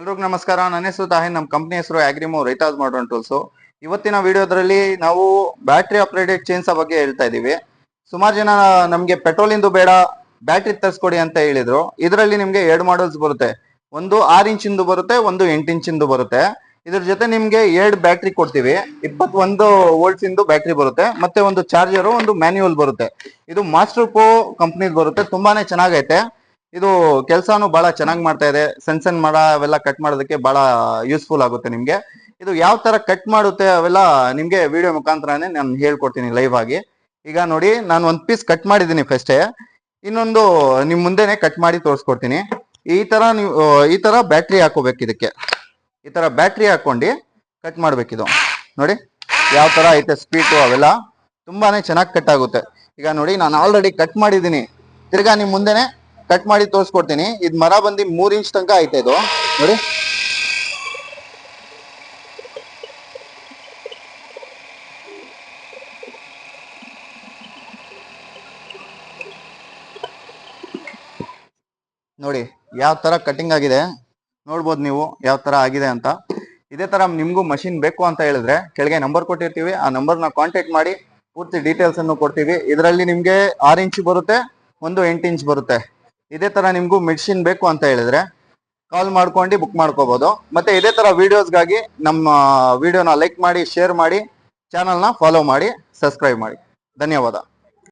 ಎಲ್ರಿಗೂ ನಮಸ್ಕಾರ. ನನ್ನ ಹೆಸರು ತಾಹಿನ್. ನಮ್ಮ ಕಂಪ್ನಿ ಹೆಸರು ಆಗ್ರಿಮೋ ರೈತಾಜ್ ಮಾಡರ್ನ್ ಟೂಲ್ಸ್. ಇವತ್ತಿನ ವಿಡಿಯೋದಲ್ಲಿ ನಾವು ಬ್ಯಾಟ್ರಿ ಆಪರೇಟೆಡ್ ಚೈನ್ಸ್ ಬಗ್ಗೆ ಹೇಳ್ತಾ ಇದೀವಿ. ಸುಮಾರು ಜನ ನಮ್ಗೆ ಪೆಟ್ರೋಲ್ ಇಂದು ಬೇಡ, ಬ್ಯಾಟ್ರಿ ತರಿಸ್ಕೊಡಿ ಅಂತ ಹೇಳಿದ್ರು. ಇದರಲ್ಲಿ ನಿಮ್ಗೆ 2 ಮಾಡಲ್ಸ್ ಬರುತ್ತೆ. ಒಂದು 6 ಇಂಚಿಂದು ಬರುತ್ತೆ, ಒಂದು 8 ಇಂಚಿಂದು ಬರುತ್ತೆ. ಇದ್ರ ಜೊತೆ ನಿಮ್ಗೆ 2 ಬ್ಯಾಟ್ರಿ ಕೊಡ್ತೀವಿ. 21 ವೋಲ್ಟ್ಸ್ ಇಂದು ಬ್ಯಾಟ್ರಿ ಬರುತ್ತೆ, ಮತ್ತೆ ಒಂದು ಚಾರ್ಜರ್, ಒಂದು ಮ್ಯಾನ್ಯುವಲ್ ಬರುತ್ತೆ. ಇದು ಮಾಸ್ಟರ್ ಪೋ ಕಂಪ್ನಿದ್ ಬರುತ್ತೆ. ತುಂಬಾನೇ ಚೆನ್ನಾಗೈತೆ. ಇದು ಕೆಲಸನೂ ಬಹಳ ಚೆನ್ನಾಗಿ ಮಾಡ್ತಾ ಇದೆ. ಸಣ್ಣ ಮರ ಅವೆಲ್ಲ ಕಟ್ ಮಾಡೋದಕ್ಕೆ ಬಹಳ ಯೂಸ್ಫುಲ್ ಆಗುತ್ತೆ ನಿಮ್ಗೆ. ಇದು ಯಾವ ತರ ಕಟ್ ಮಾಡುತ್ತೆ ಅವೆಲ್ಲ ನಿಮ್ಗೆ ವಿಡಿಯೋ ಮುಖಾಂತರನೇ ನಾನು ಹೇಳ್ಕೊಡ್ತೀನಿ ಲೈವ್ ಆಗಿ. ಈಗ ನೋಡಿ, ನಾನು ಒಂದ್ ಪೀಸ್ ಕಟ್ ಮಾಡಿದ್ದೀನಿ ಫಸ್ಟೇ. ಇನ್ನೊಂದು ನಿಮ್ ಮುಂದೆನೆ ಕಟ್ ಮಾಡಿ ತೋರಿಸ್ಕೊಡ್ತೀನಿ. ಈ ತರ ಬ್ಯಾಟ್ರಿ ಹಾಕೋಬೇಕು ಇದಕ್ಕೆ. ಈ ತರ ಬ್ಯಾಟ್ರಿ ಹಾಕೊಂಡು ಕಟ್ ಮಾಡ್ಬೇಕಿದು. ನೋಡಿ ಯಾವ ತರ ಐತೆ ಸ್ಪೀಡು ಅವೆಲ್ಲ ತುಂಬಾನೇ ಚೆನ್ನಾಗಿ ಕಟ್ ಆಗುತ್ತೆ. ಈಗ ನೋಡಿ, ನಾನು ಆಲ್ರೆಡಿ ಕಟ್ ಮಾಡಿದ್ದೀನಿ. ತಿರ್ಗಾ ನಿಮ್ ಮುಂದೆನೆ ಕಟ್ ಮಾಡಿ ತೋರಿಸ್ಕೊಡ್ತೀನಿ. ಇದು ಮರ ಬಂದು 3 ಇಂಚ್ ತನಕ ಐತೆ ಇದು. ನೋಡಿ, ನೋಡಿ ಯಾವ ತರ ಕಟಿಂಗ್ ಆಗಿದೆ. ನೋಡ್ಬೋದು ನೀವು ಯಾವ ತರ ಆಗಿದೆ ಅಂತ. ಇದೇ ತರ ನಿಮ್ಗೂ ಮಷಿನ್ ಬೇಕು ಅಂತ ಹೇಳಿದ್ರೆ ಕೆಳಗೆ ನಂಬರ್ ಕೊಟ್ಟಿರ್ತೀವಿ. ಆ ನಂಬರ್ನ ಕಾಂಟ್ಯಾಕ್ಟ್ ಮಾಡಿ ಪೂರ್ತಿ ಡೀಟೇಲ್ಸ್ ಅನ್ನು ಕೊಡ್ತೀವಿ. ಇದರಲ್ಲಿ ನಿಮ್ಗೆ 6 ಇಂಚ್ ಬರುತ್ತೆ, ಒಂದು 8 ಇಂಚ್ ಬರುತ್ತೆ. ಇದೇ ತರ ನಿಮ್ಗೂ ಮೆಷಿನ್ ಬೇಕು ಅಂತ ಹೇಳಿದ್ರೆ ಕಾಲ್ ಮಾಡ್ಕೊಂಡು ಬುಕ್ ಮಾಡ್ಕೋಬಹುದು. ಮತ್ತೆ ಇದೇ ತರ ವಿಡಿಯೋಸ್ಗಾಗಿ ನಮ್ಮ ವಿಡಿಯೋನ ಲೈಕ್ ಮಾಡಿ, ಶೇರ್ ಮಾಡಿ, ಚಾನಲ್ನ ಫಾಲೋ ಮಾಡಿ, ಸಬ್ಸ್ಕ್ರೈಬ್ ಮಾಡಿ. ಧನ್ಯವಾದ.